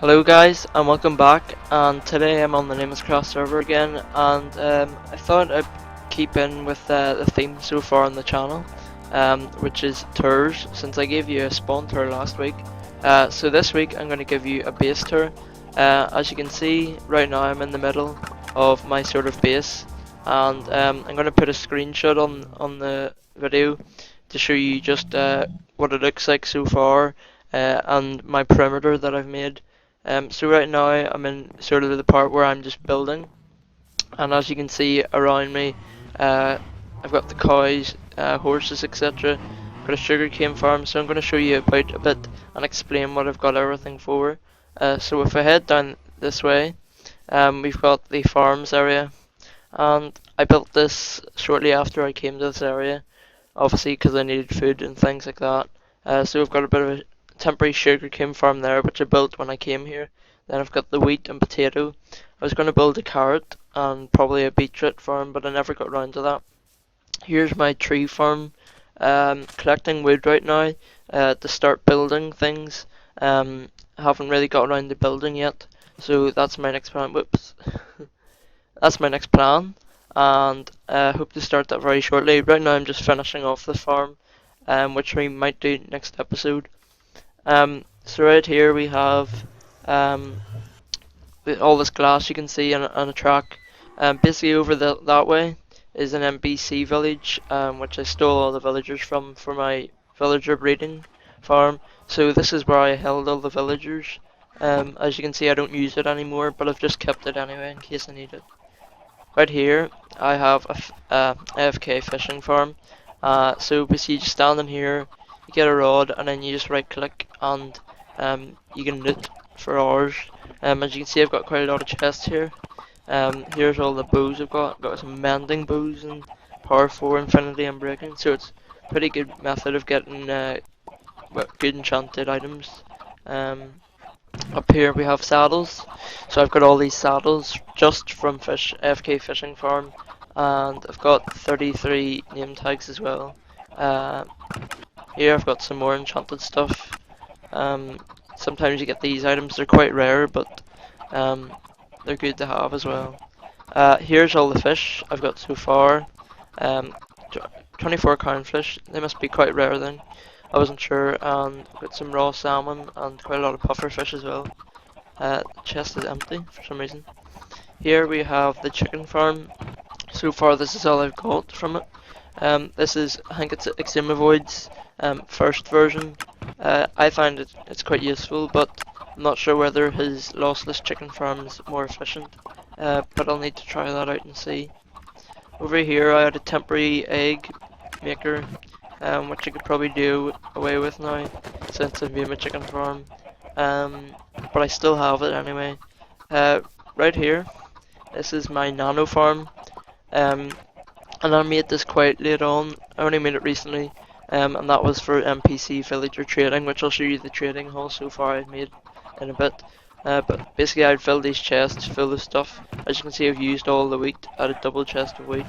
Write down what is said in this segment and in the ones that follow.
Hello guys and welcome back, and today I'm on the Namelesscraft server again, and I thought I'd keep in with the theme so far on the channel, which is tours, since I gave you a spawn tour last week. So this week I'm going to give you a base tour. As you can see right now I'm in the middle of my sort of base, and I'm going to put a screenshot on the video to show you just what it looks like so far, and my perimeter that I've made. So right now I'm in sort of the part where I'm just building, and as you can see around me, uh, I've got the cows, horses, etc. Got a sugarcane farm, so I'm going to show you about a bit and explain what I've got everything for. So if I head down this way, we've got the farms area, and I built this shortly after I came to this area, obviously because I needed food and things like that. So we've got a bit of a temporary sugarcane farm there, which I built when I came here. Then I've got the wheat and potato. I was going to build a carrot and probably a beetroot farm, but I never got around to that. Here's my tree farm. Collecting wood right now to start building things. Haven't really got around to building yet, so that's my next plan. Whoops. That's my next plan, and hope to start that very shortly. Right now I'm just finishing off the farm, which we might do next episode. So right here we have um, all this glass you can see on a track. Basically over that way is an NPC village, which I stole all the villagers from for my villager breeding farm. So this is where I held all the villagers. As you can see I don't use it anymore, but I've just kept it anyway in case I need it. Right here I have a AFK fishing farm. So basically you just stand in here, you get a rod, and then you just right click and you can loot for hours. As you can see I've got quite a lot of chests here. Here's all the bows I've got some mending bows and power 4 infinity and breaking, so it's a pretty good method of getting good enchanted items. Up here we have saddles, so I've got all these saddles just from FK Fishing Farm, and I've got 33 name tags as well. Here I've got some more enchanted stuff. Sometimes you get these items, they're quite rare, but they're good to have as well. Here's all the fish I've got so far. 24 crownfish, they must be quite rare then. I wasn't sure, and got some raw salmon and quite a lot of puffer fish as well. The chest is empty for some reason. Here we have the chicken farm. So far this is all I've got from it. This is, I think it's Extremavoid's first version. I find it's quite useful, but I'm not sure whether his lossless chicken farm is more efficient. But I'll need to try that out and see. Over here I had a temporary egg maker, which I could probably do away with now since I've made my chicken farm. But I still have it anyway. Right here, this is my nano farm, and I made this quite late on. I only made it recently, and that was for NPC villager trading, which I'll show you the trading hall so far I've made in a bit. But basically I'd fill these chests full of stuff. As you can see I've used all the wheat. I had a double chest of wheat,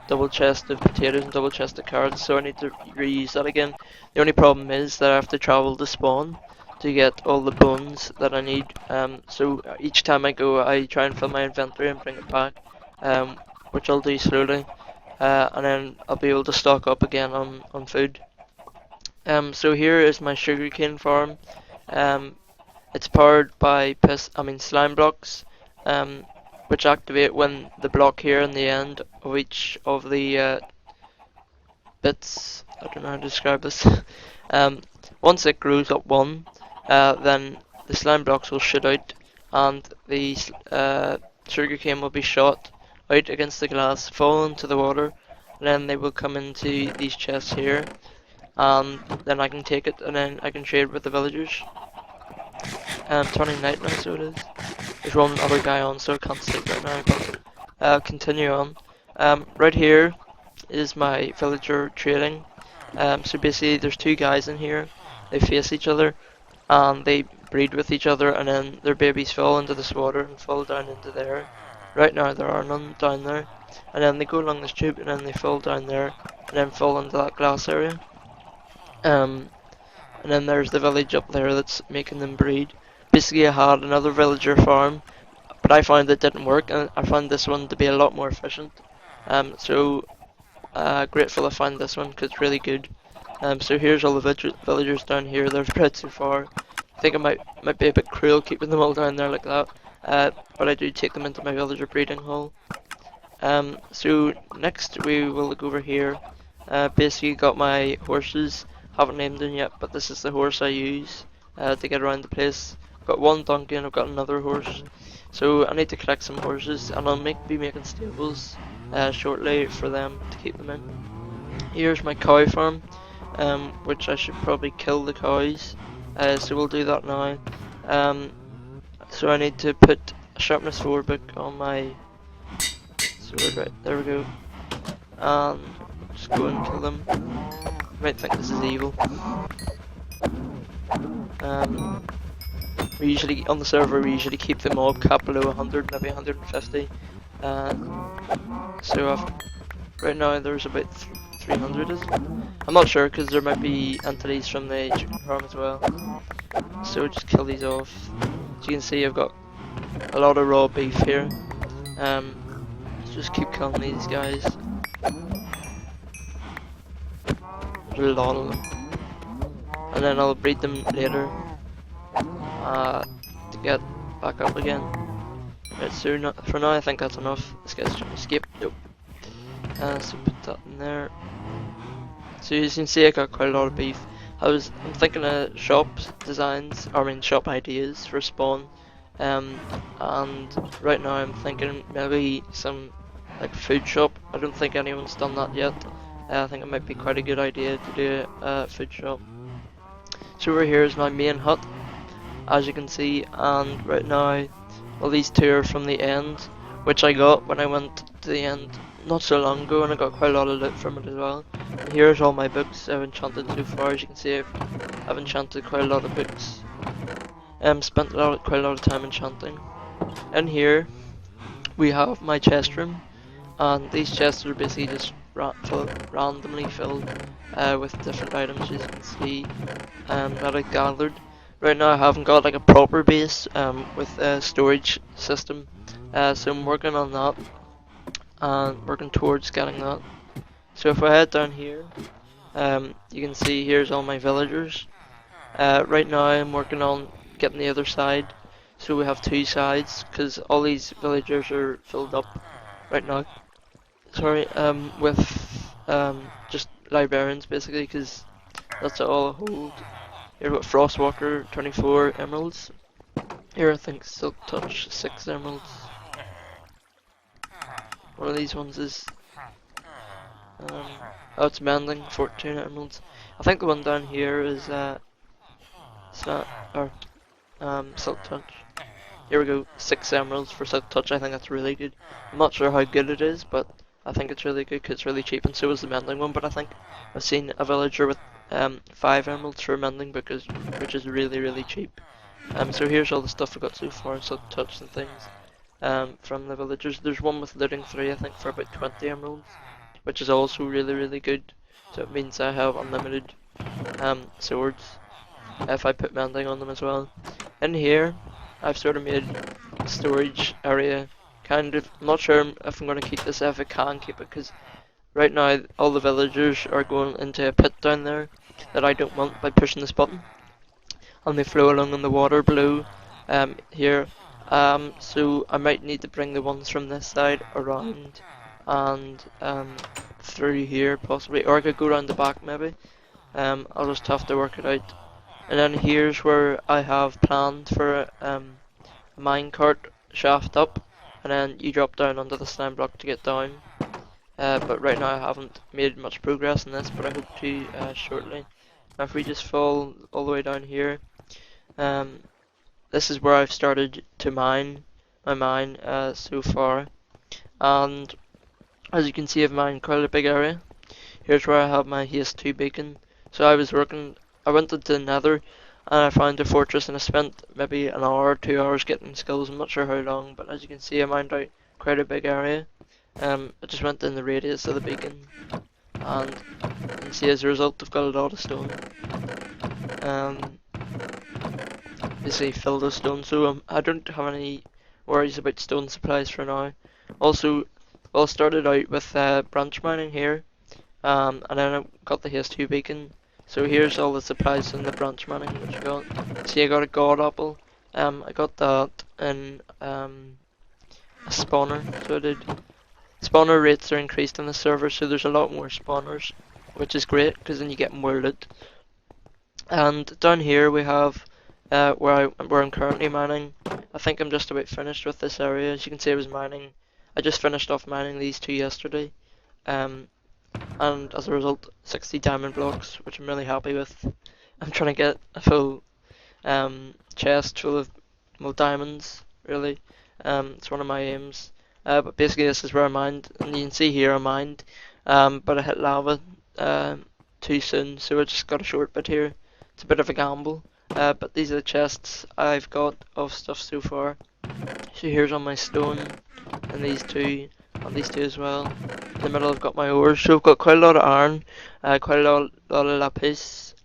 double chest of potatoes and double chest of carrots, so I need to reuse that again. The only problem is that I have to travel to spawn to get all the bones that I need. So each time I go I try and fill my inventory and bring it back, which I'll do slowly, and then I'll be able to stock up again on food. So here is my sugarcane farm. It's powered by slime blocks, which activate when the block here in the end of each of the bits. I don't know how to describe this. Once it grows up one, then the slime blocks will shoot out, and the sugarcane will be shot out against the glass, fall into the water, and then they will come into these chests here, and then I can take it and then I can trade with the villagers. Turning night now, so it is. There's one other guy on, so I can't sleep right now, but I'll continue on. Right here is my villager trading. So basically there's two guys in here, they face each other, and they breed with each other, and then their babies fall into this water and fall down into there. Right now there are none down there, and then they go along this tube, and then they fall down there, and then fall into that glass area. And then there's the village up there that's making them breed. basically I had another villager farm, but I found it didn't work, and I found this one to be a lot more efficient. So grateful I found this one because it's really good. So here's all the villagers down here. They're spread too far. I think I might be a bit cruel keeping them all down there like that. But I do take them into my villager breeding hall. So next we will go over here. Basically got my horses. Haven't named them yet, but this is the horse I use to get around the place. Got one donkey and I've got another horse. So I need to collect some horses, and I'll be making stables shortly for them to keep them in. Here's my cow farm, which I should probably kill the cows. So we'll do that now. So I need to put a sharpness 4 book on my sword. Right, there we go. Just go and kill them. You might think this is evil. We usually, on the server, we usually keep the mob cap below 100, maybe 150. So right now there's about 300, is it? I'm not sure, because there might be entities from the chicken farm as well. So just kill these off. As you can see, I've got a lot of raw beef here. Just keep killing these guys. There's a lot of them. And then I'll breed them later to get back up again. Right, so for now I think that's enough. This guy's trying to escape. Nope. So put that in there. So as you can see, I got quite a lot of beef. I'm thinking of shop designs, or I mean shop ideas for spawn. And right now I'm thinking maybe some like food shop. I don't think anyone's done that yet. I think it might be quite a good idea to do a food shop. So over here is my main hut, as you can see, and right now, well, these two are from the end, which I got when I went to the end not so long ago, and I got quite a lot of loot from it as well. And here's all my books I've enchanted so far. As you can see, I've enchanted quite a lot of books. Spent quite a lot of time enchanting. And here we have my chest room, and these chests are basically just randomly filled with different items, as you can see, that I gathered. Right now I haven't got like a proper base with a storage system, so I'm working on that and working towards getting that. So if I head down here, you can see here's all my villagers. Right now I'm working on getting the other side, so we have two sides, because all these villagers are filled up right now. Sorry, with just librarians basically, because that's all I hold. Here we've got Frostwalker, 24 emeralds. Here I think Silk Touch, 6 emeralds. One of these ones is oh, it's Mending, 14 emeralds. I think the one down here is Silk Touch. Here we go, 6 emeralds for Silk Touch. I think that's really good. I'm not sure how good it is, but I think it's really good because it's really cheap, and so is the Mending one. But I think I've seen a villager with 5 emeralds for Mending, which is really cheap. So here's all the stuff I got so far, Silk Touch and things from the villagers. There's one with Looting 3, I think, for about 20 emeralds, which is also really good. So it means I have unlimited swords if I put Mending on them as well. In here, I've sort of made a storage area. Kind of, I'm not sure if I'm going to keep this, if I can keep it, because right now all the villagers are going into a pit down there that I don't want by pushing this button, and they flow along in the water below here. So I might need to bring the ones from this side around and through here possibly, or I could go around the back maybe. I'll just have to work it out. And then here's where I have planned for a minecart shaft up, and then you drop down onto the slime block to get down. But right now I haven't made much progress in this, but I hope to shortly. Now if we just fall all the way down here, this is where I've started to mine my mine so far, and as you can see I've mined quite a big area. Here's where I have my haste 2 beacon. So I went into the nether and I found a fortress, and I spent maybe an hour or 2 hours getting skills. I'm not sure how long, but as you can see I mined out quite a big area. I just went in the radius of the beacon, and you can see as a result I've got a lot of stone. basically fill those stones. So I don't have any worries about stone supplies for now. Also, well, started out with branch mining here, and then I got the H2 beacon. So here's all the supplies in the branch mining which I got. See, I got a god apple. I got that in a spawner. So I did. Spawner rates are increased on the server, so there's a lot more spawners, which is great because then you get more loot. And down here we have where I'm currently mining. I think I'm just about finished with this area. As you can see, I was mining. I just finished off mining these two yesterday, um, and as a result, 60 diamond blocks, which I'm really happy with. I'm trying to get a full chest full of diamonds. Really, it's one of my aims. But basically, this is where I mined, and you can see here I mined, but I hit lava too soon, so I just got a short bit here. It's a bit of a gamble, but these are the chests I've got of stuff so far. So here's all my stone, and these two as well. In the middle I've got my ores, so I've got quite a lot of iron, quite a lot of lapis,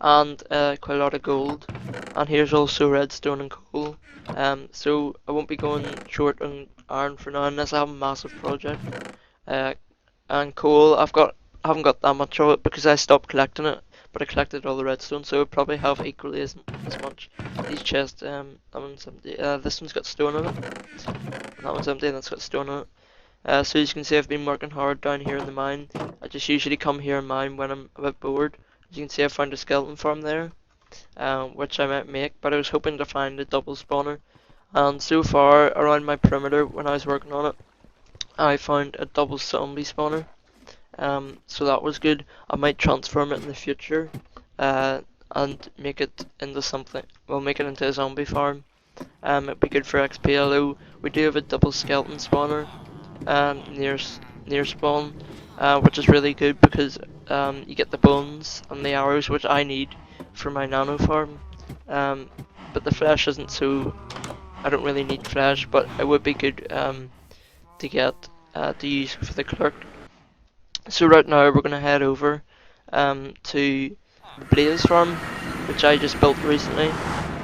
and quite a lot of gold. And here's also redstone and coal. So I won't be going short on iron for now unless I have a massive project. And coal, I haven't got that much of it because I stopped collecting it, but I collected all the redstone, so I probably have equally as much. These chests, that one's empty. This one's got stone on it. That one's empty, and that's got stone on it. So as you can see, I've been working hard down here in the mine. I just usually come here and mine when I'm a bit bored. As you can see, I found a skeleton farm there, which I might make, but I was hoping to find a double spawner. And so far, around my perimeter, when I was working on it, I found a double zombie spawner. So that was good. I might transform it in the future, and make it into something. Well, make it into a zombie farm. It'd be good for XP. Although we do have a double skeleton spawner, near spawn, which is really good because you get the bones and the arrows, which I need for my nano farm. But the flesh isn't so. I don't really need flesh, but it would be good to get to use for the clerk. So right now we're gonna head over to Blaze Farm, which I just built recently.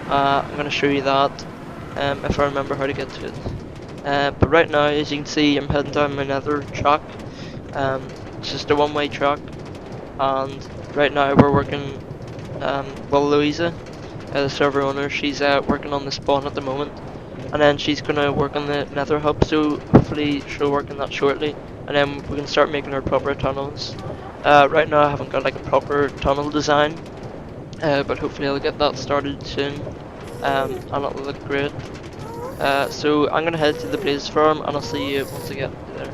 I'm gonna show you that if I remember how to get to it. But right now, as you can see, I'm heading down my nether track. It's just a one-way track, and right now we're working. Well, Louisa, the server owner, she's working on the spawn at the moment, and then she's gonna work on the nether hub. So hopefully she'll work on that shortly, and then we can start making our proper tunnels. Right now I haven't got like a proper tunnel design, but hopefully I'll get that started soon, and it'll look great. So I'm gonna head to the Blaze Farm, and I'll see you once I get there.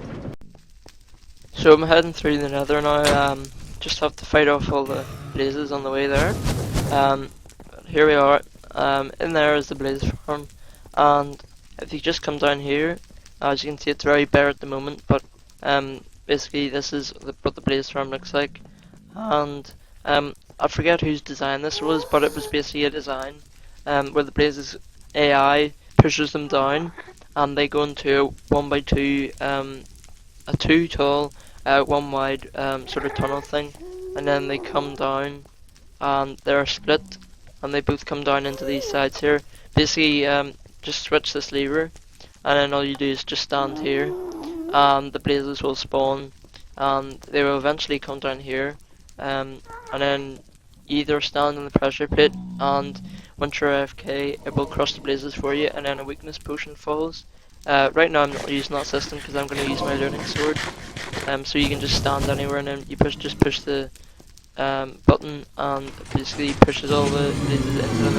So I'm heading through the nether now, just have to fight off all the blazes on the way there. Here we are, in there is the Blaze Farm, and if you just come down here, as you can see it's very bare at the moment, but basically this is what the Blaze Farm looks like. And I forget whose design this was, but it was basically a design where the Blaze's AI pushes them down, and they go into a 1x2, a 2 tall, 1 wide sort of tunnel thing, and then they come down, and they're split, and they both come down into these sides here. Basically, just switch this lever, and then all you do is just stand here, and the blazes will spawn, and they will eventually come down here, and then you either stand on the pressure plate, and once you're AFK, it will crush the blazes for you, and then a weakness potion falls. Right now I'm not using that system because I'm going to use my learning sword. So you can just stand anywhere, and then you just push the button, and it basically pushes all the blazes into the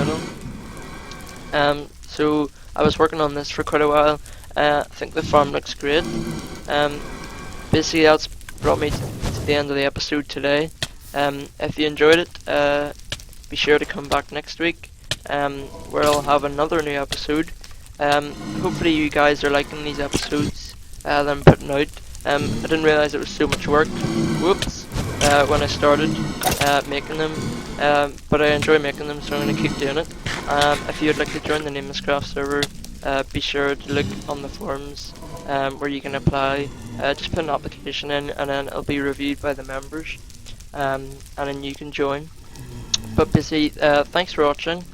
middle. So I was working on this for quite a while. I think the farm looks great. Basically that's brought me to the end of the episode today. If you enjoyed it, be sure to come back next week, where I'll have another new episode. Hopefully you guys are liking these episodes that I'm putting out. I didn't realise it was so much work, whoops, when I started making them, but I enjoy making them, so I'm going to keep doing it. If you'd like to join the Namelesscraft server, be sure to look on the forums where you can apply. Just put an application in, and then it'll be reviewed by the members, and then you can join. But basically, thanks for watching.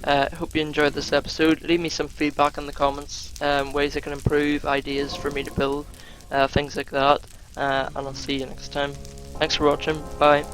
Hope you enjoyed this episode. Leave me some feedback in the comments, ways I can improve, ideas for me to build, things like that. And I'll see you next time. Thanks for watching. Bye.